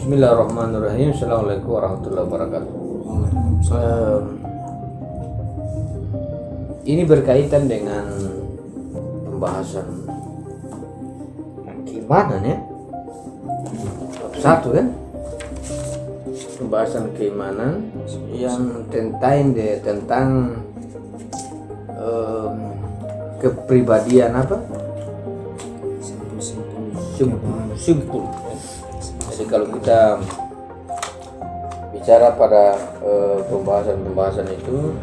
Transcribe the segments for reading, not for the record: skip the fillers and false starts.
Bismillahirrahmanirrahim. Assalamualaikum warahmatullahi wabarakatuh. Ini berkaitan dengan pembahasan keimanan ya. Satu kan? Pembahasan keimanan yang tentang kepribadian apa? Simpul. Jadi kalau kita bicara pada pembahasan itu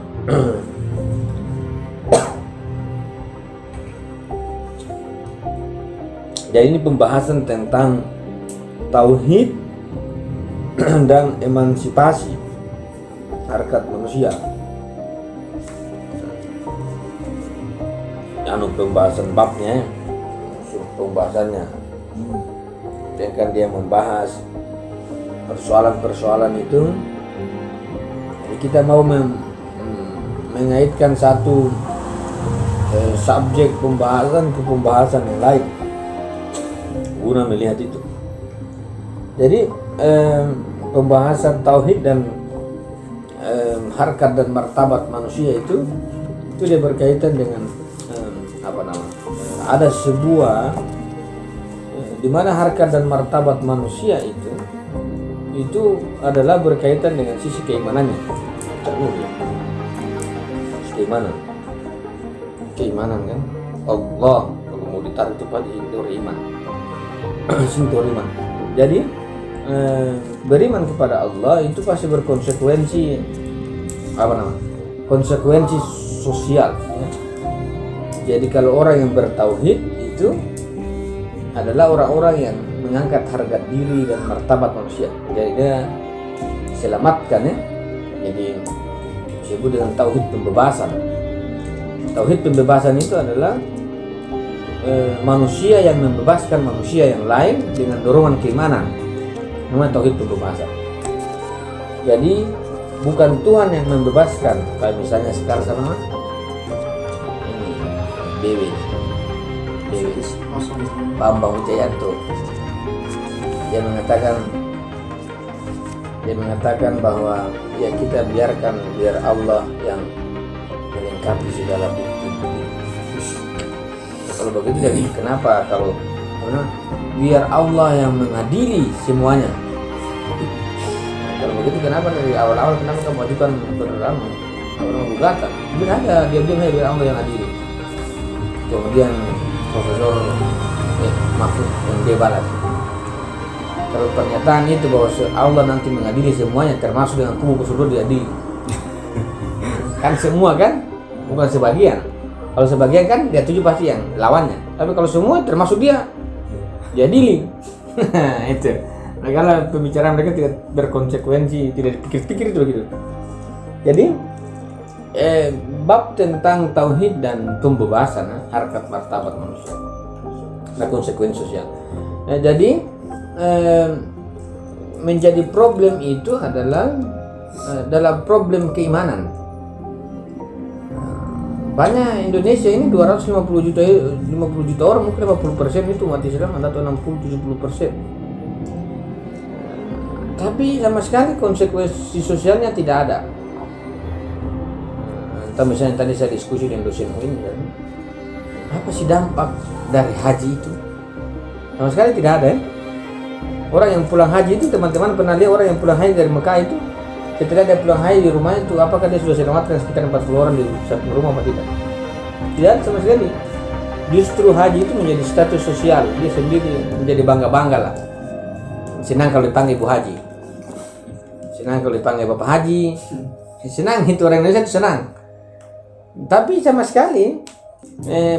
jadi ini pembahasan tentang tauhid dan emansipasi harkat manusia. Pembahasan babnya, pembahasannya. Sedangkan dia membahas persoalan-persoalan itu, jadi kita mau mengaitkan satu subjek pembahasan ke pembahasan yang lain guna melihat itu. Jadi pembahasan tauhid dan harkat dan martabat manusia itu dia berkaitan dengan ada sebuah di mana harkat dan martabat manusia itu adalah berkaitan dengan sisi keimanannya. Keimanan kan Allah kalau mau ditarik itu pada sintur iman. Jadi beriman kepada Allah itu pasti berkonsekuensi konsekuensi sosial ya. Jadi kalau orang yang bertauhid itu adalah orang-orang yang mengangkat harga diri dan martabat manusia. Jadi dia selamatkan ya. Jadi disebut dengan tauhid pembebasan. Tauhid pembebasan itu adalah manusia yang membebaskan manusia yang lain dengan dorongan keimanan. Namanya tauhid pembebasan. Jadi bukan Tuhan yang membebaskan, kayak misalnya sekarang sama ini Dewi Bambang Wijayanto. Dia mengatakan bahwa ya kita biar Allah yang melengkapi segala bukti. Kalau begitu jadi kenapa biar Allah yang mengadili semuanya? Kalau begitu kenapa dari awal-awal kenapa kamu ajukan gugatan? Biar aja diam-diam aja biar Allah yang adili. Kemudian Profesor Mahfud yang dia balas. Kalau pernyataan itu bahwa Allah nanti mengadili semuanya termasuk dengan kubu Gus diadili. Kan semua kan? Bukan sebagian. Kalau sebagian kan dia tuju pasti yang lawannya. Tapi kalau semua termasuk dia diadili. Itu. Nah, kalau pembicaraan mereka tidak berkonsekuensi, tidak dipikir-pikir itu begitu. Jadi bab tentang tauhid dan pembebasan harkat martabat manusia dan konsekuensi sosial. Nah, jadi menjadi problem itu adalah dalam problem keimanan. Banyak Indonesia ini 250 juta orang, mungkin 50% itu umat Islam atau 60-70%. Tapi sama sekali konsekuensi sosialnya tidak ada. Entah misalnya tadi saya diskusi dengan dosen UIN kan, apa sih dampak dari haji itu? Sama sekali tidak ada ya. Orang yang pulang haji itu, teman-teman pernah lihat orang yang pulang haji dari Mekah itu, ketika dia pulang haji di rumahnya itu, apakah dia sudah selamatkan sekitar 40 orang di satu rumah atau tidak? Tidak sama sekali. Justru haji itu menjadi status sosial, dia sendiri menjadi bangga-bangga lah. Senang kalau dipanggil ibu haji, senang kalau dipanggil bapak haji, senang itu orang Indonesia itu senang. Tapi sama sekali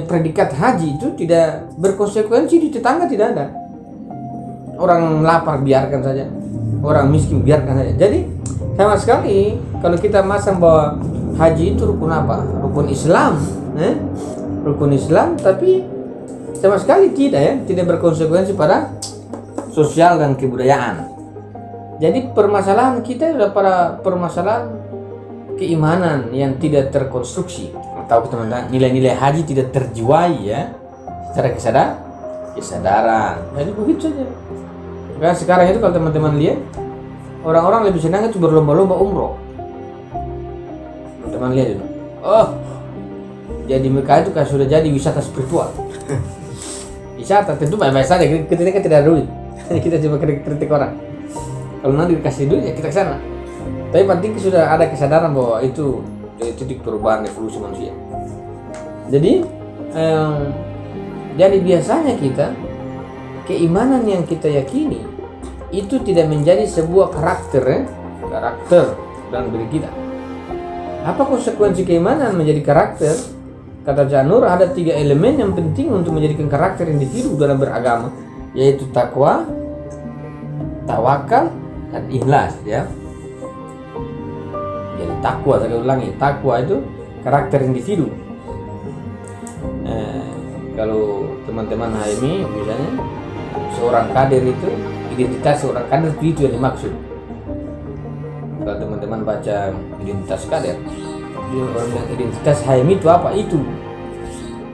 predikat haji itu tidak berkonsekuensi di tetangga, tidak ada. Orang lapar biarkan saja, orang miskin biarkan saja. Jadi sama sekali kalau kita masang bahwa haji itu rukun apa? Rukun Islam, rukun Islam, tapi sama sekali tidak ya, tidak berkonsekuensi pada sosial dan kebudayaan. Jadi permasalahan kita adalah pada permasalahan keimanan yang tidak terkonstruksi, atau teman-teman nilai-nilai haji tidak terjiwai ya secara kesadaran. Jadi begitu saja. Karena sekarang itu kalau teman-teman lihat, orang-orang lebih senang itu berlomba-lomba umroh. Teman-teman lihat itu. Oh, jadi Mekah itu kan sudah jadi wisata spiritual. Wisata tentu baik-baik saja, kita kan tidak ada duit. Kita cuma kritik orang. Kalau nanti dikasih duit ya kita ke sana. Tapi penting sudah ada kesadaran bahwa itu titik perubahan evolusi manusia. Jadi biasanya kita keimanan yang kita yakini itu tidak menjadi sebuah karakter dalam diri kita. Apa konsekuensi keimanan menjadi karakter? Kata Janur, ada 3 elemen yang penting untuk menjadikan karakter individu dalam beragama, yaitu takwa, tawakal, dan ikhlas. Ya. Jadi takwa, saya ulangi, takwa itu karakter individu. Kalau teman-teman HMI misalnya, seorang kader itu, identitas seorang kader itu yang dimaksud. Kalau teman-teman baca identitas kader, orang bilang identitas HMI itu apa? Itu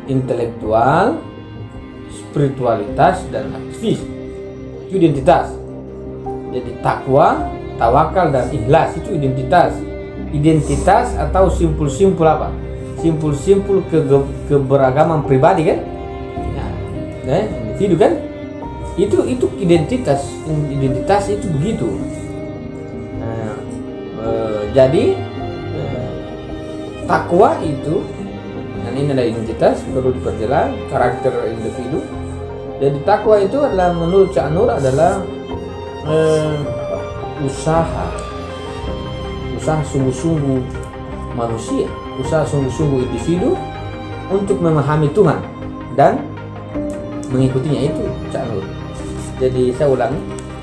intelektual, spiritualitas, dan aktivis. Itu identitas. Jadi takwa, tawakal, dan ikhlas itu identitas. Identitas atau simpul-simpul apa? Simpul-simpul keberagaman pribadi kan? Nah, individu kan? Itu identitas itu begitu. Jadi takwa itu, dan ini adalah identitas, perlu diperjelas karakter individu. Jadi takwa itu adalah menurut Cak Nur adalah usaha sungguh-sungguh manusia, usaha sungguh-sungguh individu untuk memahami Tuhan dan mengikutinya, itu Cak Nur. Jadi saya ulangi,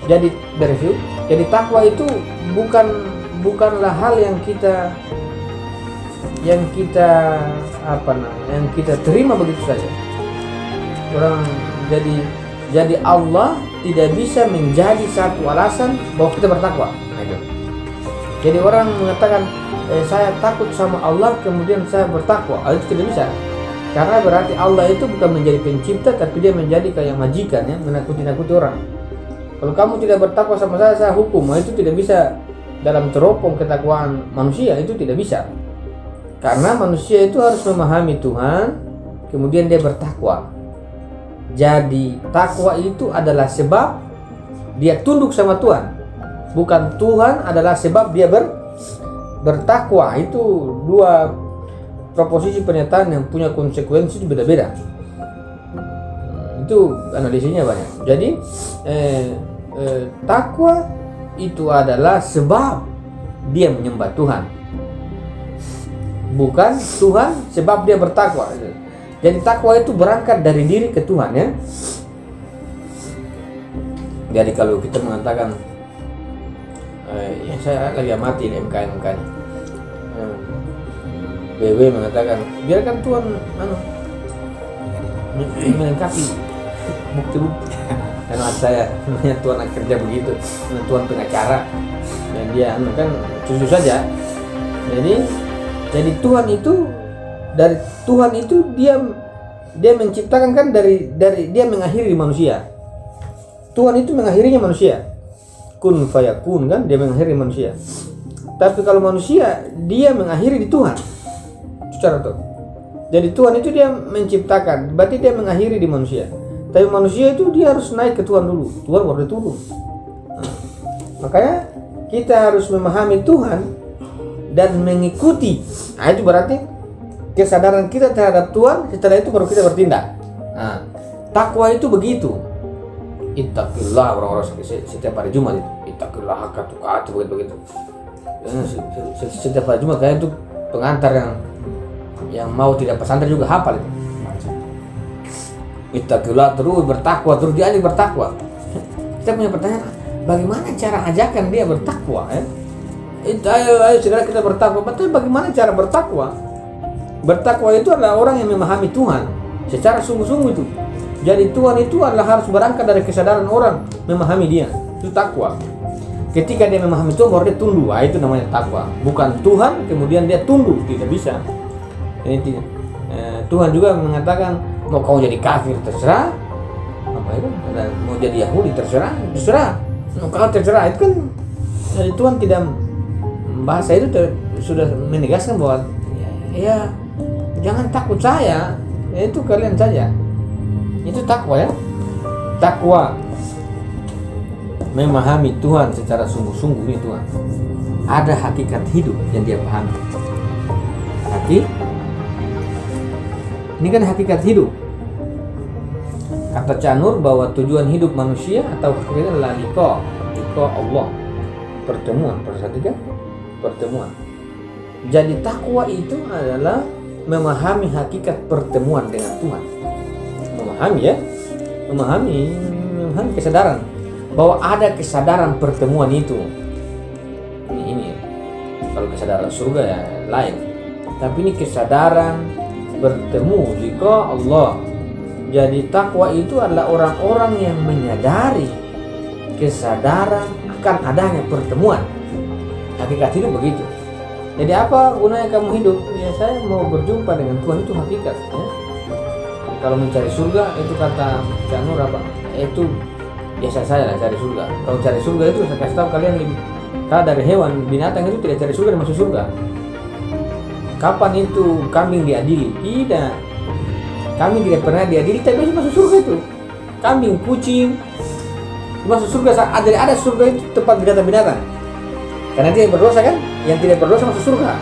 jadi bereview, jadi takwa itu bukanlah hal yang kita terima begitu saja. Orang jadi Allah tidak bisa menjadi satu alasan bahwa kita bertakwa. Jadi orang mengatakan saya takut sama Allah kemudian saya bertakwa, itu tidak bisa. Karena berarti Allah itu bukan menjadi pencipta, tapi dia menjadi kayak majikan, ya, menakuti orang. Kalau kamu tidak bertakwa sama saya hukum. Itu tidak bisa dalam teropong ketakwaan manusia, itu tidak bisa. Karena manusia itu harus memahami Tuhan, kemudian dia bertakwa. Jadi takwa itu adalah sebab dia tunduk sama Tuhan, bukan Tuhan adalah sebab dia bertakwa. Itu dua proposisi pernyataan yang punya konsekuensi itu beda-beda. Itu analisisnya banyak. Jadi takwa itu adalah sebab dia menyembah Tuhan, bukan Tuhan sebab dia bertakwa. Jadi takwa itu berangkat dari diri ke Tuhan, ya. Jadi kalau kita mengatakan yang saya lagi amati di MKN BW mengatakan biarkan Tuhan melengkapi bukti-bukti. Karena saya Tuhan kerja begitu, Tuhan pengacara, dan dia kan susu saja. Jadi Tuhan itu, dari Tuhan itu dia menciptakan kan dari dia mengakhiri manusia. Tuhan itu mengakhirinya manusia. Kun fayakun kan, dia mengakhiri manusia. Tapi kalau manusia dia mengakhiri di Tuhan. Secara tuh. Jadi Tuhan itu dia menciptakan, berarti dia mengakhiri di manusia. Tapi manusia itu dia harus naik ke Tuhan dulu. Tuhan baru turun. Makanya kita harus memahami Tuhan dan mengikuti. Nah, itu berarti kesadaran kita terhadap Tuhan, setelah itu baru kita bertindak. Nah, takwa itu begitu. Ittaqillah, orang-orang setiap hari Jumat itu. Ittaqillah haqqa tuqatih, begitu. Setiap hari Jumat kayak itu pengantar yang mau tidak pesantren juga hafal itu. Ittaqillah, terus bertakwa, terus dia aja bertakwa. Kita punya pertanyaan, bagaimana cara ajakan dia bertakwa, ya? Ayo segera kita bertakwa. Tapi bagaimana cara bertakwa? Bertakwa itu adalah orang yang memahami Tuhan secara sungguh-sungguh itu. Jadi Tuhan itu adalah harus berangkat dari kesadaran orang memahami dia. Itu takwa. Ketika dia memahami Tuhan baru dia tunduk. Itu namanya takwa. Bukan Tuhan kemudian dia tunduk, tidak bisa. Tuhan juga mengatakan mau kau jadi kafir terserah, apa itu? Mau jadi Yahudi terserah. Kalau terserah itu kan dari Tuhan tidak, bahasa itu sudah menegaskan bahwa ya jangan takut saya, itu kalian saja. Itu takwa ya. Takwa memahami Tuhan secara sungguh-sungguh ini Tuhan. Ada hakikat hidup yang dia pahami. Ini kan hakikat hidup. Kata Canur bahwa tujuan hidup manusia atau hakikatnya adalah liqa Allah, pertemuan. Perhatikan, pertemuan. Jadi takwa itu adalah memahami hakikat pertemuan dengan Tuhan. Memahami ya, memahami kesadaran bahwa ada kesadaran pertemuan itu. Ini kalau kesadaran surga ya lain. Tapi ini kesadaran bertemu liqa Allah. Jadi takwa itu adalah orang-orang yang menyadari kesadaran akan adanya pertemuan. Hakikat hidup begitu. Jadi apa gunanya kamu hidup? Ya saya mau berjumpa dengan Tuhan, itu hakikat ya. Kalau mencari surga itu kata Canur apa? Itu biasa saya lah cari surga. Kalau cari surga itu saya kasih tahu kalian, kalau dari hewan binatang itu tidak cari surga dan masuk surga. Kapan itu kambing diadili? Tidak. Kambing tidak pernah diadili tapi masuk surga itu. Kambing, kucing masuk surga. Ada surga itu tempat binatang-binatang. Karena dia berdosa kan? Yang tidak berdosa masuk surga.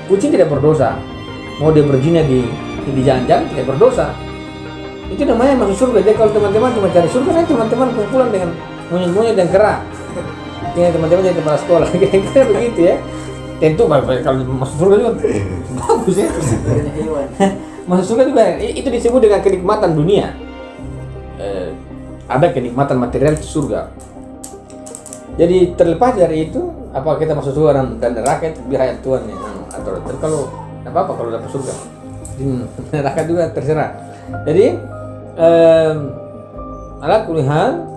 Kucing tidak berdosa. Mau dia berzina di jalan-jalan tidak berdosa. Itu namanya masuk surga. Jadi kalau teman-teman cuma cari surga, nanti teman-teman kumpulan dengan monyet-monyet dan kera. Ini teman-teman jadi kepala sekolah. Kira-kira begitu ya. Tentu kalau masuk surga juga bagus ya. Masuk surga juga itu disebut dengan kenikmatan dunia. Ada kenikmatan material di surga. Jadi terlepas dari itu, apa kita masuk surga dan neraka itu biar Tuhan ya. Atau kalau apa kalau dapat surga, di neraka juga terserah. Jadi ala kulihan.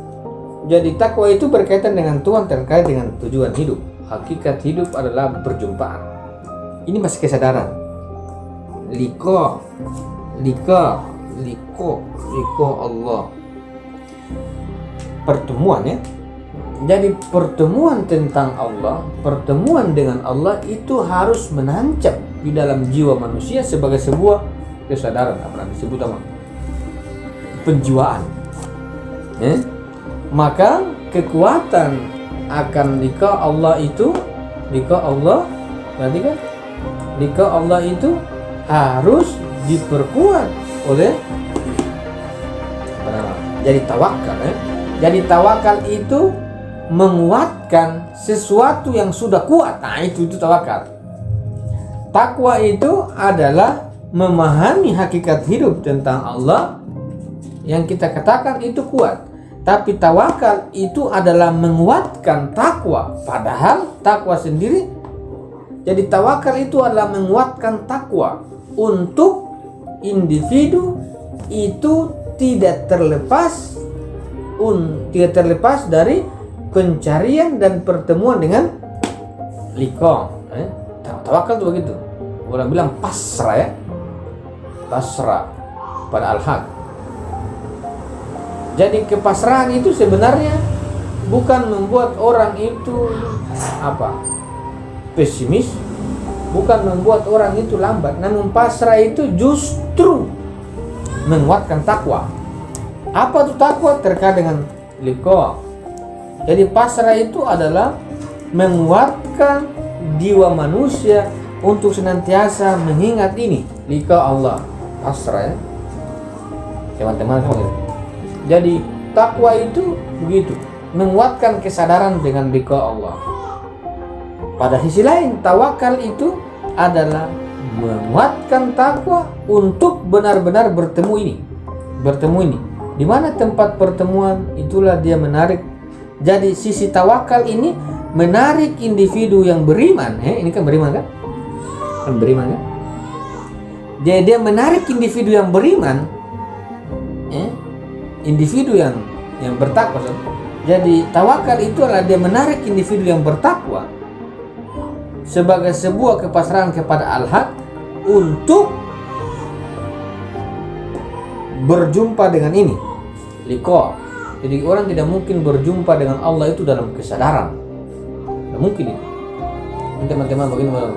Jadi takwa itu berkaitan dengan Tuhan, terkait dengan tujuan hidup. Hakikat hidup adalah perjumpaan. Ini masih kesadaran. Liqa Allah. Pertemuan ya. Jadi pertemuan tentang Allah, pertemuan dengan Allah itu harus menancap di dalam jiwa manusia sebagai sebuah kesadaran, apa yang disebut sama penjiwaan. Maka kekuatan akan liqa Allah itu, liqa Allah, berarti kan liqa Allah itu harus diperkuat oleh jadi tawakal ya. Jadi tawakal itu menguatkan sesuatu yang sudah kuat. Nah itu tawakal. Takwa itu adalah memahami hakikat hidup tentang Allah yang kita katakan itu kuat. Tapi tawakal itu adalah menguatkan takwa. Padahal takwa sendiri, jadi tawakal itu adalah menguatkan takwa untuk individu itu tidak terlepas dari pencarian dan pertemuan dengan liqa. Tawakal itu begitu. Orang bilang pasrah ya. Pasrah pada al-haq. Jadi kepasrahan itu sebenarnya bukan membuat orang itu pesimis, bukan membuat orang itu lambat, namun pasrah itu justru menguatkan takwa. Apa itu takwa? Terkait dengan liqa. Jadi pasrah itu adalah menguatkan jiwa manusia untuk senantiasa mengingat ini, liqa Allah. Pasrah ya. Teman-teman gitu. Jadi takwa itu begitu, menguatkan kesadaran dengan liqa Allah. Pada sisi lain, tawakal itu adalah menguatkan takwa untuk benar-benar bertemu ini. Di mana tempat pertemuan itulah dia menarik. Jadi sisi tawakal ini menarik individu yang beriman. Ini kan beriman kan? Beriman kan? Jadi dia menarik individu yang beriman. Individu yang bertakwa. Jadi tawakal itu adalah dia menarik individu yang bertakwa sebagai sebuah kepasrahan kepada al-haq untuk berjumpa dengan ini, liqa. Jadi orang tidak mungkin berjumpa dengan Allah itu dalam kesadaran. Tidak mungkin itu. Teman-teman bagaimana?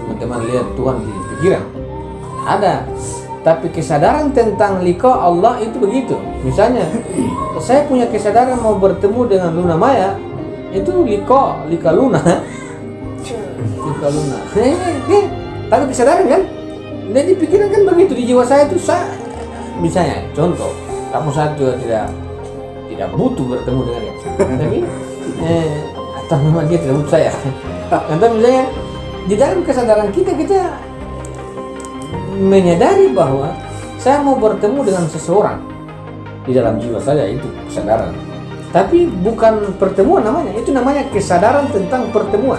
Teman-teman lihat Tuhan di pikiran. Ada. Tapi kesadaran tentang liqa Allah itu begitu. Misalnya, saya punya kesadaran mau bertemu dengan Luna Maya, itu liqa Luna. Liqa Luna. Tapi kesadaran kan? Dan di pikiran kan begitu, di jiwa saya itu misalnya contoh, kamu saat juga tidak butuh bertemu dengan dia. Tapi atau memang dia tidak butuh saya. Atau misalnya di dalam kesadaran kita menyadari bahwa saya mau bertemu dengan seseorang di dalam jiwa saya, itu kesadaran. Tapi bukan pertemuan namanya, itu namanya kesadaran tentang pertemuan.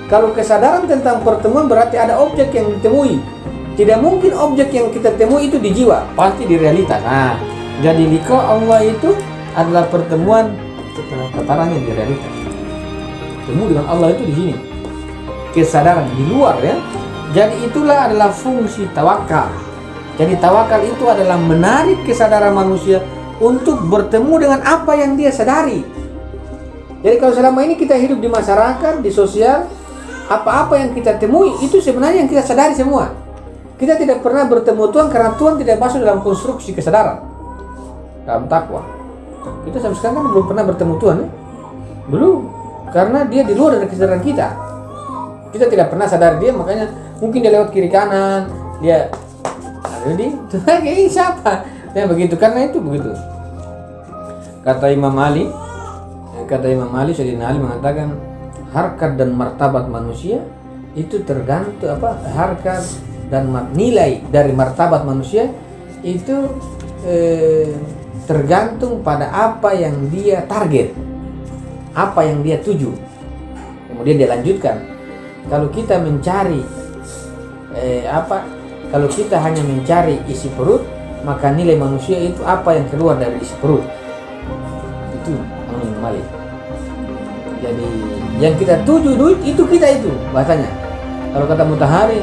Kalau kesadaran tentang pertemuan berarti ada objek yang ditemui. Tidak mungkin objek yang kita temui itu di jiwa, pasti di realitas. Nah, jadi liqa Allah itu adalah pertemuan ketarangnya di realitas. Temu dengan Allah itu di sini. Kesadaran di luar ya. Jadi itulah adalah fungsi tawakal. Jadi tawakal itu adalah menarik kesadaran manusia untuk bertemu dengan apa yang dia sadari. Jadi kalau selama ini kita hidup di masyarakat, di sosial, apa-apa yang kita temui itu sebenarnya yang kita sadari semua. Kita tidak pernah bertemu Tuhan karena Tuhan tidak masuk dalam konstruksi kesadaran, dalam takwa. Kita sampai sekarang kan belum pernah bertemu Tuhan ya? Belum, karena dia di luar dari kesadaran kita. Kita tidak pernah sadar dia, makanya mungkin dia lewat kiri kanan, dia jadi siapa? Ya begitu, karena itu begitu. Kata Imam Ali, Sayyidina Ali mengatakan harkat dan martabat manusia itu tergantung harkat dan nilai dari martabat manusia itu tergantung pada apa yang dia target, apa yang dia tuju. Kemudian dia lanjutkan, kalau kita mencari kalau kita hanya mencari isi perut, maka nilai manusia itu apa yang keluar dari isi perut. Itu Imam Ali. Jadi yang kita tuju duit itu kita itu bahasanya. Kalau kata Mutahari,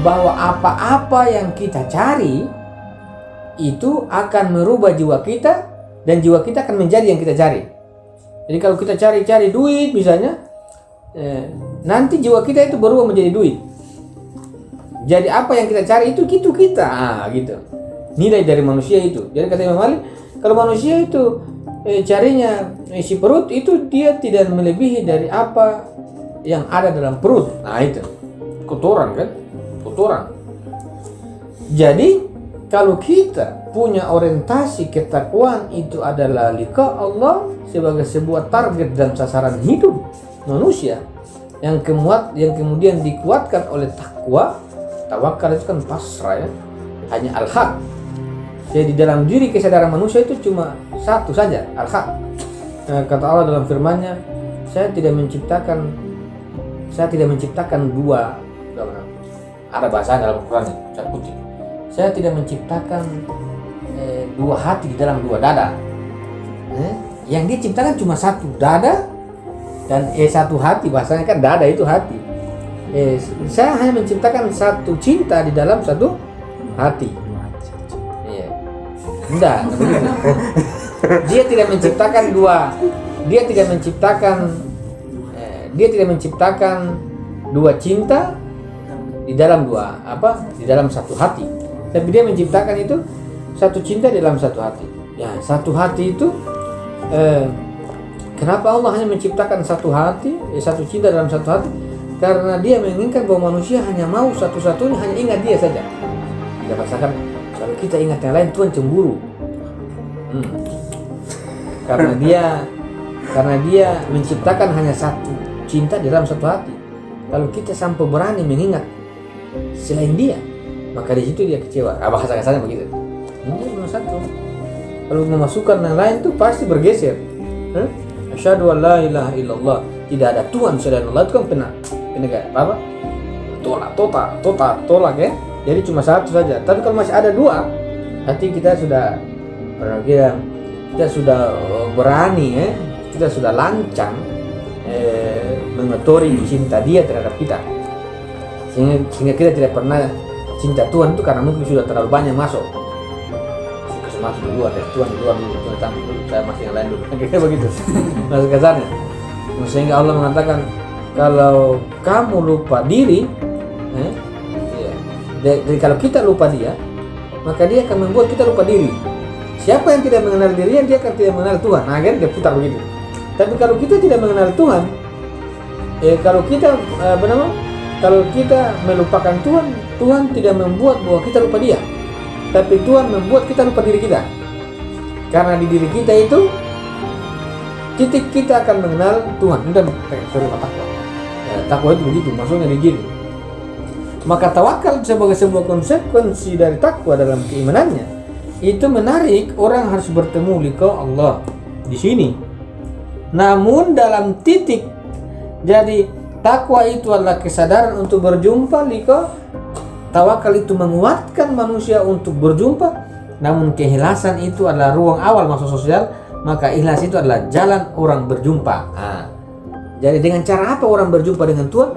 bahwa apa-apa yang kita cari itu akan merubah jiwa kita dan jiwa kita akan menjadi yang kita cari. Jadi kalau kita cari duit misalnya, nanti jiwa kita itu berubah menjadi duit. Jadi apa yang kita cari itu kita, gitu. Nilai dari manusia itu. Jadi kata Imam Ali, kalau manusia itu carinya isi perut, itu dia tidak melebihi dari apa yang ada dalam perut. Nah itu kotoran kan, kotoran. Jadi kalau kita punya orientasi ketakwaan itu adalah liqa Allah sebagai sebuah target dan sasaran hidup manusia yang kemudian dikuatkan oleh takwa. Tawakal itu kan pasrah ya, hanya al-haq. Jadi dalam diri kesadaran manusia itu cuma satu saja, al-haq. Kata Allah dalam firman-Nya, saya tidak menciptakan dua, ada bahasa dalam Al-Quran, saya kutip, saya tidak menciptakan dua hati di dalam dua dada. Yang dia ciptakan cuma satu dada dan satu hati, bahasanya kan dada itu hati. Saya hanya menciptakan satu cinta di dalam satu hati. Iya. Enggak begitu. Dia tidak menciptakan dua. Dia tidak menciptakan dua cinta di dalam di dalam satu hati. Tapi dia menciptakan itu satu cinta di dalam satu hati. Ya, satu hati itu kenapa Allah hanya menciptakan satu hati, satu cinta dalam satu hati? Karena dia menginginkan bahwa manusia hanya mau satu-satunya, hanya ingat dia saja. Kita rasakan kalau kita ingat yang lain, Tuhan cemburu. Karena dia menciptakan hanya satu cinta di dalam satu hati. Kalau kita sampai berani mengingat selain dia, maka di situ dia kecewa. Bahasa kasarnya begitu. Ini cuma satu. Kalau memasukkan yang lain itu pasti bergeser. Asyhadu an la ilaha illallah, tidak ada Tuhan selain Allah, itu kan apa? Tolak ya. Jadi cuma satu saja. Tapi kalau masih ada dua, hati kita sudah berani ya, kita sudah lancang mengotori cinta dia terhadap kita. Sehingga kita tidak pernah cinta Tuhan itu karena mungkin sudah terlalu banyak masuk. masuk dulu, ada Tuhan di luar dulu, Tuhan tampil dulu, saya masih yang lain dulu. Kayak begitu. Maksud kasarnya. Sehingga Allah mengatakan kalau kamu lupa diri, jadi kalau kita lupa dia, maka dia akan membuat kita lupa diri. Siapa yang tidak mengenal dirinya, dia akan tidak mengenal Tuhan. Nah, kan dia putar begitu. Tapi kalau kita tidak mengenal Tuhan, kalau kita melupakan Tuhan, Tuhan tidak membuat bahwa kita lupa dia, tapi Tuhan membuat kita lupa diri kita. Karena di diri kita itu titik kita akan mengenal Tuhan. Dan terima takwa. Takwa itu begitu, maksudnya begini. Maka tawakal sebagai sebuah konsekuensi dari takwa dalam keimanannya, itu menarik orang harus bertemu liqa Allah di sini. Namun dalam titik, jadi takwa itu adalah kesadaran untuk berjumpa liqa, tawakal itu menguatkan manusia untuk berjumpa. Namun keikhlasan itu adalah ruang awal masuk sosial, maka ikhlas itu adalah jalan orang berjumpa. Nah, jadi dengan cara apa orang berjumpa dengan Tuhan?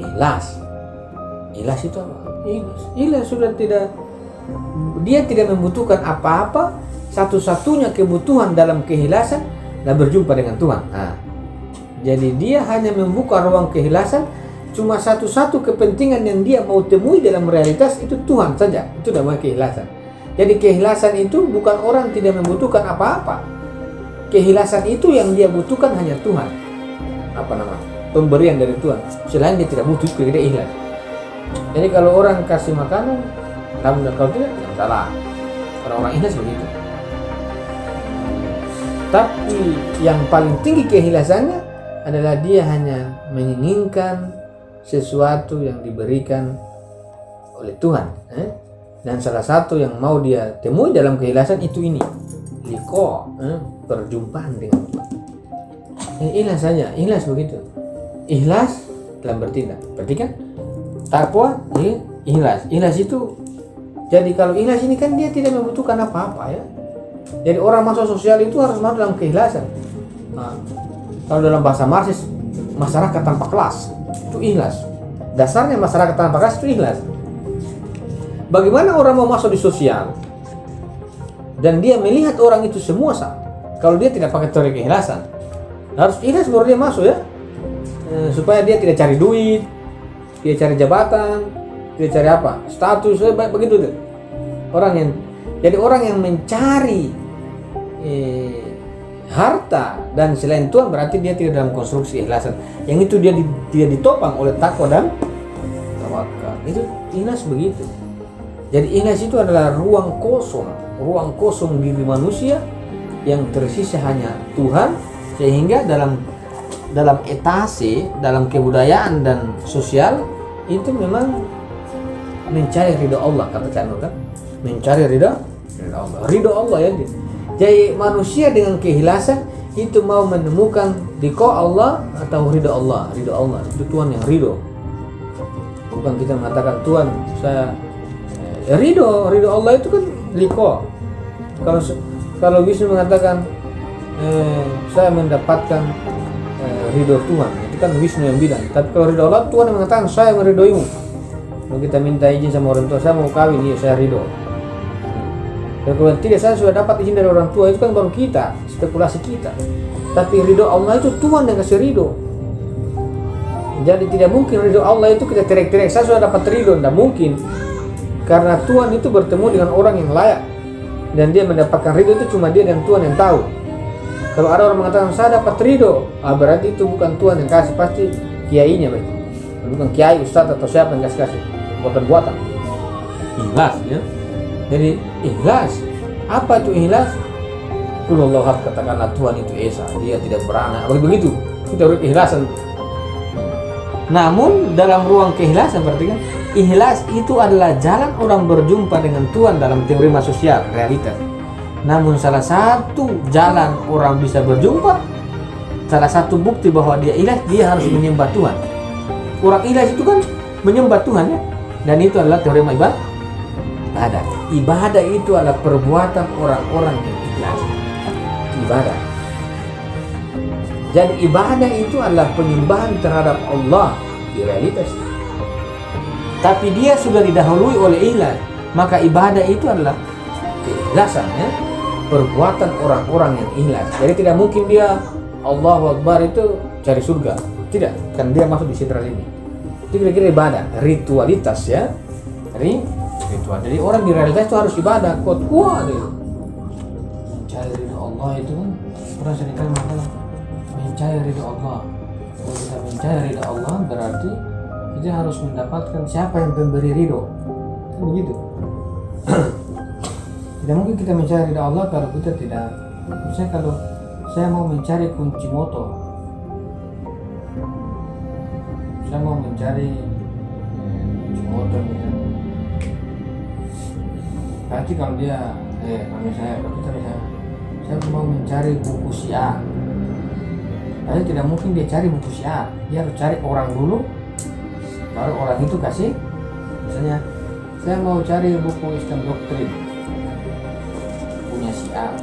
Ikhlas. Ikhlas itu apa? Ikhlas sudah tidak, dia tidak membutuhkan apa-apa. Satu-satunya kebutuhan dalam keikhlasan adalah berjumpa dengan Tuhan. Nah, jadi dia hanya membuka ruang keikhlasan. Cuma satu-satu kepentingan yang dia mau temui dalam realitas itu Tuhan saja. Itu namanya keikhlasan. Jadi keikhlasan itu bukan orang tidak membutuhkan apa-apa. Keikhlasan itu yang dia butuhkan hanya Tuhan. Pemberian dari Tuhan. Selain dia tidak butuh, dia ikhlas. Jadi kalau orang kasih makanan, namun kalau tidak salah. Orang-orang ikhlas begitu. Tapi yang paling tinggi keikhlasannya adalah dia hanya menginginkan sesuatu yang diberikan oleh Tuhan. Dan salah satu yang mau dia temui dalam keikhlasan itu ini, liqa, perjumpaan dengan Tuhan. Ikhlas saja, ikhlas begitu. Ikhlas dalam bertindak. Berarti kan takwa, ikhlas. Ikhlas itu, jadi kalau ikhlas ini kan dia tidak membutuhkan apa-apa ya. Jadi orang masuk sosial itu harus masuk dalam keikhlasan. Nah, kalau dalam bahasa Marxis, masyarakat tanpa kelas itu ikhlas. Dasarnya masyarakat tanpa kelas itu ikhlas. Bagaimana orang mau masuk di sosial dan dia melihat orang itu semua sama? Kalau dia tidak pakai teori keikhlasan, harus ikhlas baru dia masuk ya. Supaya dia tidak cari duit, dia cari jabatan, dia cari apa? Status, begitu tuh. Orang yang mencari harta dan selain Tuhan, berarti dia tidak dalam konstruksi keikhlasan. Yang itu dia tidak ditopang oleh takwa dan tawakal. Itu ikhlas begitu. Jadi ikhlas itu adalah ruang kosong diri manusia yang tersisa hanya Tuhan, sehingga dalam etase, dalam kebudayaan dan sosial itu memang mencari ridha Allah, kata Cak Nur kan, mencari ridha Allah ya. Jadi manusia dengan keikhlasan itu mau menemukan liqa Allah atau ridha Allah. Ridha Allah itu Tuhan yang ridho. Bukan kita mengatakan Tuhan saya ridho Allah itu kan liqa. Kalau Wisnu mengatakan saya mendapatkan ridho Tuhan, itu kan Wisnu yang bilang. Tapi kalau ridho Allah, Tuhan yang mengatakan saya meridhoimu. Kalau kita minta izin sama orang tua, saya mau kawin, iya saya ridho. Dan kalau tidak, saya sudah dapat izin dari orang tua, itu kan baru kita, spekulasi kita. Tapi ridho Allah itu Tuhan yang kasih ridho. Jadi tidak mungkin ridho Allah itu kita teriak-teriak, saya sudah dapat ridho, tidak mungkin. Karena Tuhan itu bertemu dengan orang yang layak, dan dia mendapatkan ridho itu cuma dia dan Tuhan yang tahu. Kalau ada orang mengatakan saya dapat ridho, berarti itu bukan Tuhan yang kasih, pasti kiainya berarti. Bukan kiai, ustadz atau siapa yang kasih buatan-buatan. Ikhlas ya. Jadi ikhlas. Apa itu ikhlas? Qulullahu ahad, katakanlah Tuhan itu esa, dia tidak beranak. Begitu. Itu ikhlasan. Namun dalam ruang keikhlasan berarti kan ikhlas itu adalah jalan orang berjumpa dengan Tuhan dalam teori sosial realitas. Namun salah satu jalan orang bisa berjumpa, salah satu bukti bahwa dia ikhlas, dia harus menyembah Tuhan. Orang ikhlas itu kan menyembah Tuhan ya. Dan itu adalah teori ibadah. Ibadah itu adalah perbuatan orang-orang yang ikhlas. Ibadah. Jadi ibadah itu adalah penyembahan terhadap Allah di realitas. Tapi dia sudah didahului oleh ikhlas, maka ibadah itu adalah keikhlasan. keikhlasan ya, perbuatan orang-orang yang ikhlas. Jadi tidak mungkin dia Allahu Akbar itu cari surga, tidak, kan dia masuk di sentral ini. Itu kira-kira ibadah, ritualitas ya, ritual. Jadi orang di realitas itu harus ibadah, kuat itu. Mencari ridho Allah itu kan, orang seringkali mengatakan mencari ridho Allah. Kalau kita mencari ridho Allah berarti kita harus mendapatkan siapa yang pemberi ridho, kan begitu. Tidak mungkin kita mencari ridho Allah kalau kita tidak, misalnya kalau saya mau mencari kunci motor, saya mau mencari kunci motor misalnya. Berarti kalau dia kalau saya mau mencari buku si A, tapi tidak mungkin dia cari buku si A, dia harus cari orang dulu, baru orang itu kasih. Misalnya saya mau cari buku Islam Doktrin punya si A,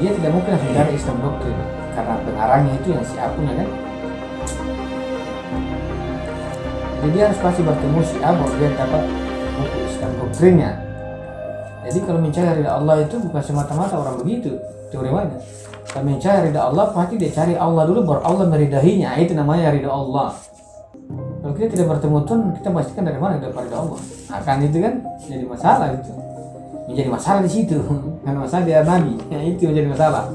dia tidak mungkin langsung cari Islam Doktrin karena pengarangnya itu yang si A punya kan. Jadi dia harus pasti bertemu si A baru dia dapat buku Islam Doktrinnya. Jadi kalau mencari ridha Allah itu bukan semata-mata orang begitu teori mana. Kalau mencari ridha Allah pasti dia cari Allah dulu baru Allah meridahinya, itu namanya ridha Allah. Kalau kita tidak bertemu Tuhan, kita pastikan dari mana dapat ridha Allah. Akan itu kan jadi masalah itu. Menjadi masalah di situ. Karena masalah dia Nabi, itu menjadi masalah.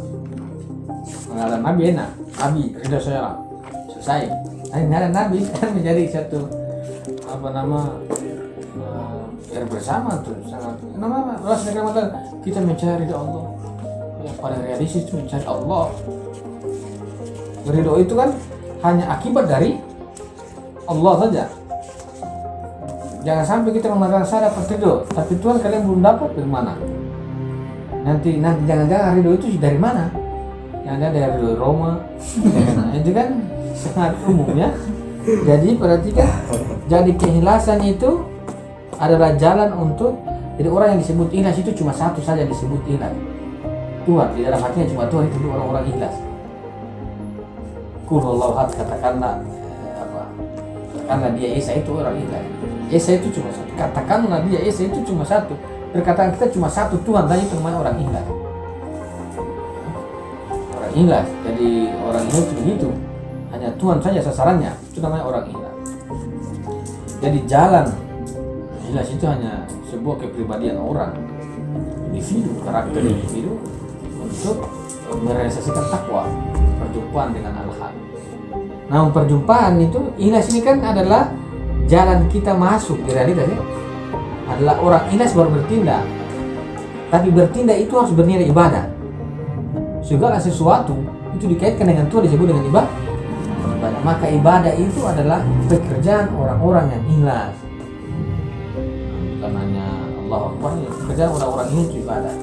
Pengalaman Nabi enak, Nabi ridha saya lah, selesai. Nah, ada Nabi kan menjadi satu bersama tuh sangat nama Rasul mengatakan kita mencari ridha Allah. Yang paling realistis itu mencari Allah. Ridho itu kan hanya akibat dari Allah saja. Jangan sampai kita mengatakan saya dapat ridho, tapi Tuhan kalian belum dapat, dari mana? Nanti jangan-jangan ridho itu dari mana? Yang ada dari Roma. Itu kan sangat umum ya. Jadi perhatikan, jadi keikhlasan itu adalah jalan untuk, jadi orang yang disebut ikhlas itu cuma satu saja disebut ikhlas, Tuhan. Di dalam hatinya cuma Tuhan, itu orang-orang ikhlas. Qul huwallahu ahad, katakanlah dia Esa itu orang ikhlas. Esa itu cuma satu, katakanlah dia Esa itu cuma satu. Perkataan kita cuma satu Tuhan saja, itu namanya orang ikhlas. Orang ikhlas, jadi orang ikhlas itu begitu, hanya Tuhan saja sasarannya, itu namanya orang ikhlas. Jadi jalan ikhlas itu hanya sebuah kepribadian orang, individu, karakter individu untuk merealisasikan takwa, perjumpaan dengan Allah. Nah, perjumpaan itu ikhlas ini kan adalah jalan kita masuk di realitas ya. Adalah orang ikhlas baru bertindak. Tapi bertindak itu harus bernilai ibadah. Segala sesuatu itu dikaitkan dengan Tuhan disebut dengan ibadah. Maka ibadah itu adalah pekerjaan orang-orang yang ikhlas. Bukan hanya Allah Akbar, pekerjaan orang-orang ini itu ibadah.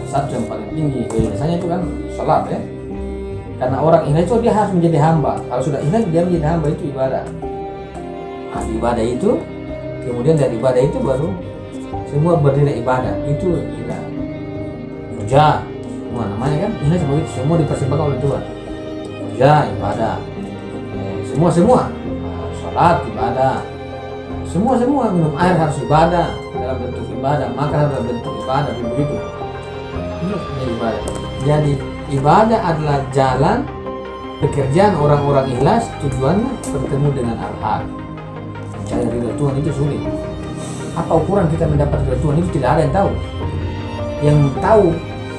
Satu yang paling tinggi biasanya itu kan salat ya. Karena orang ikhlas itu dia harus menjadi hamba. Kalau sudah ikhlas dia menjadi hamba, itu ibadah. Nah, ibadah itu kemudian dari ibadah itu baru semua bernilai ibadah, itu ibadah. Puja, semua namanya kan ikhlas begitu, semua dipersembahkan oleh Tuhan. Puja ibadah, semua salat ibadah, semua minum air harus ibadah dalam bentuk ibadah, makan dalam bentuk ibadah, begitu. Ini ibadah. Jadi ibadah adalah jalan pekerjaan orang-orang ikhlas, tujuannya bertemu dengan Al-Haq. Mencari ridho Tuhan itu sulit. Apa ukuran kita mendapat ridho Tuhan itu tidak ada yang tahu. Yang tahu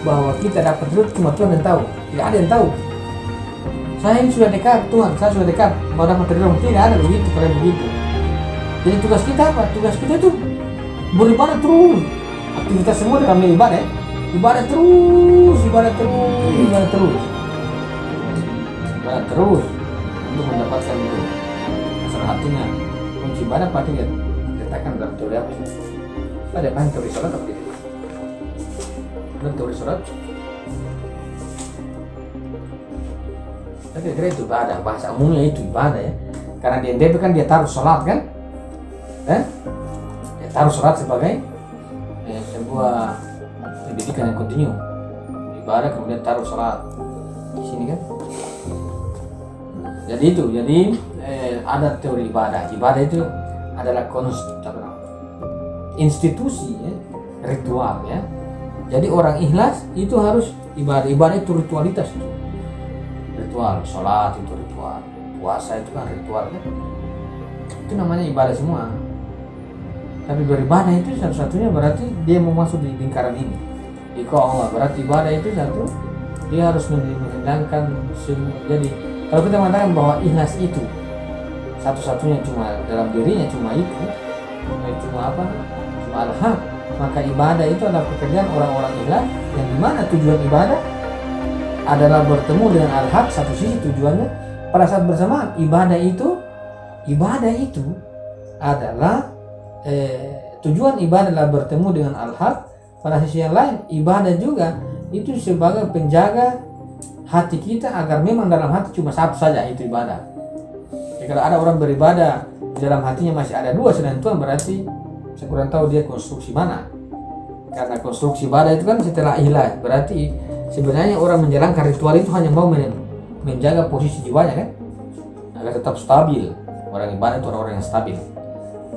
bahwa kita dapat ridho cuma Tuhan yang tahu. Tidak ada yang tahu. Saya ini sudah dekat Tuhan, saya sudah dekat mau dapat ridho, tidak ada begitu, kalian begitu. Jadi tugas kita apa? Tugas kita itu beribadah terus. Aktivitas semua dalam ibadah ya. Ibadah terus untuk mendapatkan itu. Salah satunya kunci ibadah pasti diletakkan dalam teori apa sih? Ada apa teori sholat apa gitu? Dalam teori sholat, saya kira itu ibadah, bahasa umumnya itu ibadah ya. Karena di NTB kan dia taruh sholat kan? Dia taruh sholat sebagai sebuah pendidikan yang kontinu, ibadah kemudian taruh sholat di sini kan. Jadi ada teori ibadah. Ibadah itu adalah institusi ya, ritual ya. Jadi orang ikhlas itu harus ibadah itu ritualitas itu. Ritual, sholat itu ritual, puasa itu kan ritual kan. Itu namanya ibadah semua. Tapi beribadah itu satu-satunya berarti dia mau masuk di lingkaran ini. Iko Allah berarti ibadah itu satu, dia harus menghilangkan semua. Jadi kalau kita mengatakan bahwa ikhlas itu satu-satunya cuma dalam dirinya cuma itu, cuma apa? Cuma al-haq. Maka ibadah itu adalah pekerjaan orang-orang ikhlas yang dimana tujuan ibadah adalah bertemu dengan al-haq. Satu sisi tujuannya pada saat bersamaan ibadah itu adalah tujuan ibadah adalah bertemu dengan al-haq. Pada sisi yang lain ibadah juga itu sebagai penjaga hati kita agar memang dalam hati cuma satu saja, itu ibadah. Jadi kalau ada orang beribadah di dalam hatinya masih ada dua selain Tuhan, berarti saya kurang tahu dia konstruksi mana. Karena konstruksi ibadah itu kan setelah ikhlas, berarti sebenarnya orang menjalankan ritual itu hanya mau menjaga posisi jiwanya kan, agar tetap stabil. Orang ibadah itu orang-orang yang stabil.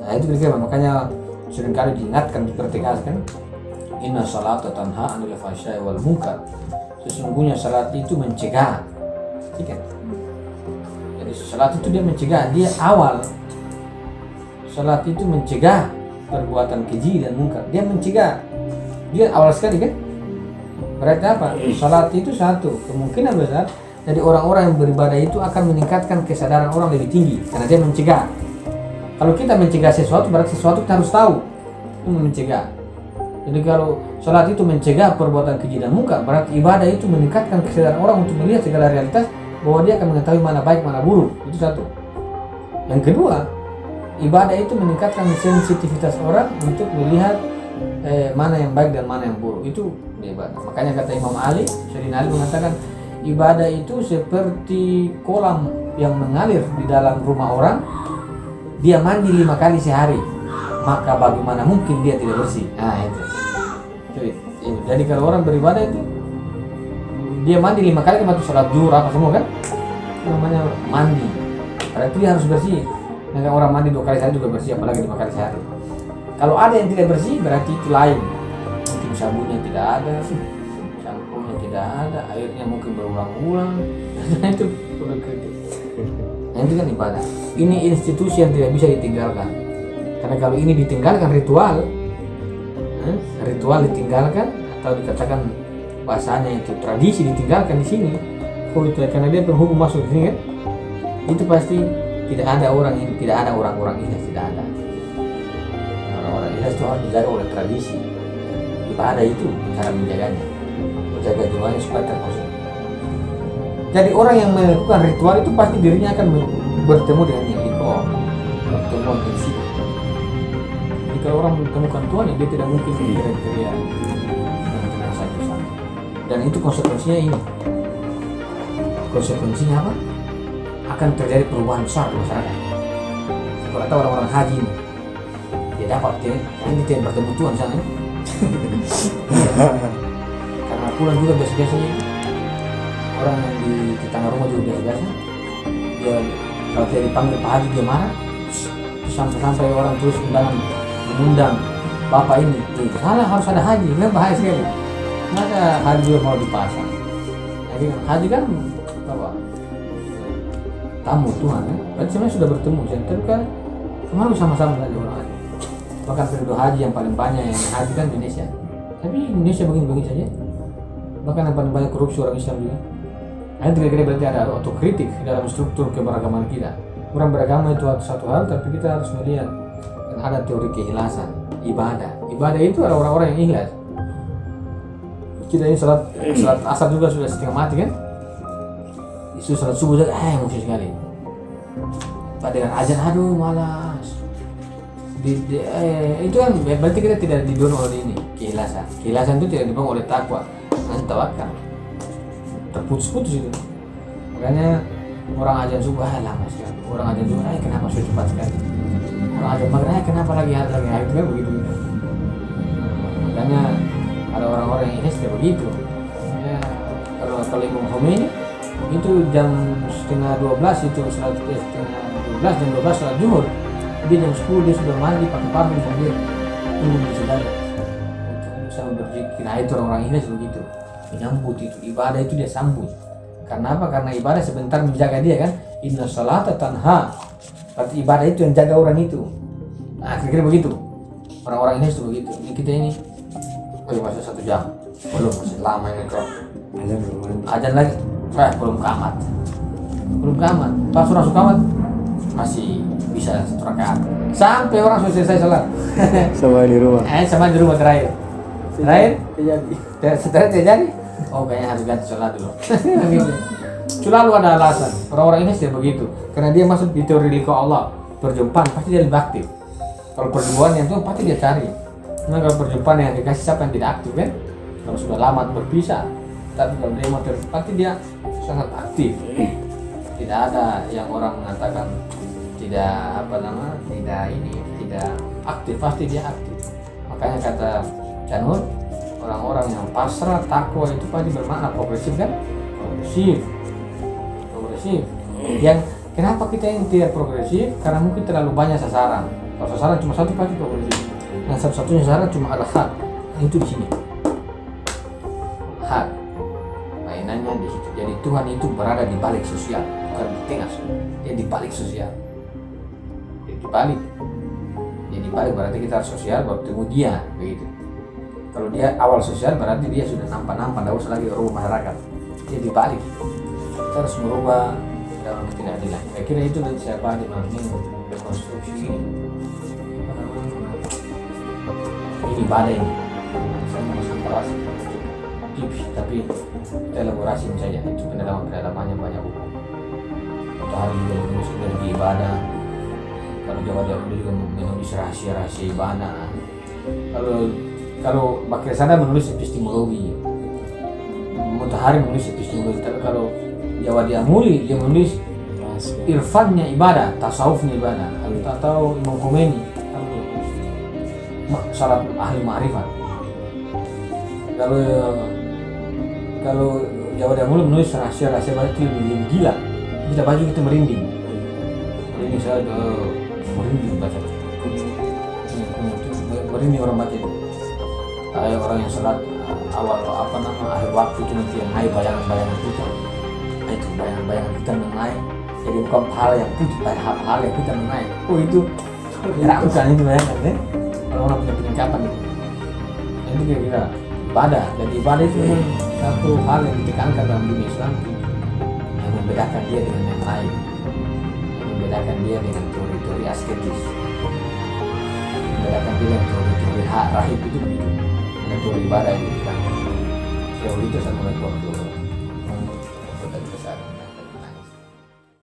Nah itu kira-kira makanya seringkali diingatkan, dipertegaskan, inna salata tanha 'anil fahsya'i wal munkar. Sesungguhnya salat itu mencegah. Jadi salat itu dia mencegah, dia awal. Salat itu mencegah perbuatan keji dan munkar. Dia mencegah. Dia awal sekali kan? Berarti apa? Salat itu satu, kemungkinan besar jadi orang-orang yang beribadah itu akan meningkatkan kesadaran orang lebih tinggi karena dia mencegah. Kalau kita mencegah sesuatu berarti sesuatu kita harus tahu. Itu mencegah. Jadi kalau salat itu mencegah perbuatan keji dan munkar, berarti ibadah itu meningkatkan kesadaran orang untuk melihat segala realitas bahwa dia akan mengetahui mana baik mana buruk. Itu satu. Yang kedua, ibadah itu meningkatkan sensitivitas orang untuk melihat mana yang baik dan mana yang buruk. Itu ibadah. Makanya kata Imam Ali, Sayyidina Ali mengatakan ibadah itu seperti kolam yang mengalir di dalam rumah orang. Dia mandi 5 kali sehari, maka bagaimana mungkin dia tidak bersih? Nah itu. Jadi kalau orang beribadah itu dia mandi 5 kali kan, waktu sholat zuhur apa semua kan, namanya mandi. Berarti dia harus bersih. Nah, orang mandi 2 kali sehari juga bersih, apalagi 5 kali sehari. Kalau ada yang tidak bersih berarti itu lain. Mungkin sabunnya tidak ada, shampoo-nya tidak ada, airnya mungkin berulang-ulang. Itu perlu kritik. Nah, itu kan ibadah. Ini institusi yang tidak bisa ditinggalkan. Karena kalau ini ditinggalkan ritual ditinggalkan atau dikatakan bahasanya itu tradisi ditinggalkan di sini. Itu karena dia penghubung masuk di sini kan. Itu pasti tidak ada orang-orang ikhlas, tidak ada. Orang-orang ikhlas itu harus dijaga oleh tradisi. Ibadah itu cara menjaganya, menjaga jiwanya supaya terkonsumsi. Jadi orang yang melakukan ritual itu pasti dirinya akan bertemu dengan yang itu, pertemuan fisik. Jadi kalau orang menemukan Tuhan, dia tidak mungkin kriteria dengan satu sama. Dan itu konsekuensinya ini. Konsekuensinya apa? Akan terjadi perubahan besar di masyarakat. Kalau kata orang-orang haji ini, dia dapat dia tidak bertemu Tuhan sana. Karena pulang juga biasa-biasanya orang yang di tetangga rumah juga biasa-biasa. Dia kalau dia dipanggil Pak Haji dia marah. Sampai orang terus mengundang bapak ini. Salah, harus ada haji. Kan bahaya sekali. Maka haji juga mau dipasang. Jadi haji kan apa? Tamu Tuhan kan. Berarti sebenarnya sudah bertemu. Tapi kan kemarin sama-sama saja orang haji. Bahkan periode haji yang paling banyak yang haji kan Indonesia. Tapi Indonesia begini-begini saja. Bahkan yang paling banyak korupsi orang Islam juga. Nah, kira-kira berarti ada otokritik dalam struktur keberagaman kita. Orang beragama itu satu hal, tapi kita harus melihat dan ada teori keikhlasan, ibadah. Ibadah itu ada orang-orang yang ikhlas. Kita ini salat asar juga sudah setengah mati kan? Itu salat subuh saja, emosi sekali. Dengan azan, aduh malas. Itu kan berarti kita tidak didorong oleh ini keikhlasan. Keikhlasan itu tidak didorong oleh takwa, hanya tawakal. Terputus-putus itu. Makanya orang azan subuh lama sekali. Orang azan subuh kenapa sudah cepat sekali. Orang azan maghrib kenapa lagi itu kan begitu. Makanya ada orang-orang yang ikhlas begitu. Ya, kalau Imam Khomeini itu jam 11:30 itu salat setengah 12 jam 12 salat zuhur. Dia jam 10 dia sudah mandi pakai parfum sambil tunggu di sebelah. Nah itu orang-orang Inggris begitu, menyambut itu ibadah itu dia sambut. Karena apa? Karena ibadah sebentar menjaga dia kan. Inna sholata tanha. Berarti ibadah itu yang jaga orang itu. Nah kira-kira begitu. Orang-orang Inggris itu begitu. Ini kita ini, masih 1 jam, belum, masih lama ini kok. Ajan lagi, belum kamat. Pas orang kamat masih bisa 1 rakaat. Sampai orang sudah selesai sholat. Sama di rumah. Sama di rumah terakhir. Setelah terjadi, kayaknya harus ganti sholat dulu. Selalu ada alasan. Orang-orang ini sih begitu. Karena dia masuk di teori liqa Allah. Perjumpaan pasti dia lebih aktif. Kalau perjumpaan yang itu pasti dia cari. Nah kalau perjumpaan yang dikasih siapa yang tidak aktif kan? Kalau sudah lama berpisah. Tapi kalau dia mau pasti dia sangat aktif. Tidak ada yang orang mengatakan tidak tidak aktif, pasti dia aktif. Makanya kata Canur, orang-orang yang pasrah takwa itu pasti bermakna progresif kan? Progresif. Yang kenapa kita yang tidak progresif? Karena mungkin terlalu banyak sasaran. Kalau sasaran cuma satu pasti progresif. Nah satu-satunya sasaran cuma ada hak. Itu di sini. Hak. Mainannya di situ. Jadi Tuhan itu berada di balik sosial, bukan di tengah. Dia di balik sosial. Dia di balik berarti kita harus sosial baru ketemu dia begitu. Kalau dia awal sosial berarti dia sudah nampak-nampak, tidak usah lagi rubah masyarakat. Dia di balik. Kita harus merubah dalam ketidakadilan. Saya kira itu nanti saya bahas di minggu rekonstruksi ini. Ini ibadah ini. Saya mau separasi tips, tapi kita elaborasi saja. Itu pendalamannya banyak hukum. Atau hari juga menulis dari ibadah. Kalau Jawa dahulu juga menulis rahasia-rahasia ibadah. Kalau Bakir Sada menulis epistemologi, Mutahari menulis epistemologi. Tapi kalau Jawa Diamuli dia menulis irfannya ibadah, tasawufnya ibadah. Atau Imam Khomeini salat ahli ma'rifat. Kalau Jawa Diamuli menulis rahasia-rahasia ibadah itu lebih gila. Kita baca kita merinding saya merinding baca. Merinding orang baca itu. Orang yang salat awal akhir waktu itu nanti yang naik bayangan-bayangan kita. Itu bayangan-bayangan kita naik. Jadi bukan hal yang putih, hal yang kita naik. Itu ragukan itu bayangan kan? Kalau orang punya penyingkapan itu. Itu kira-kira ibadah. Jadi ibadah itu satu hal yang ditekankan dalam dunia Islam yang membedakan dia dengan yang lain. Membedakan dia dengan teori-teori asketis, membedakan dia dengan teori-teori rahib itu begitu. Dengan teori ibadah itu kan teori itu sama dengan teori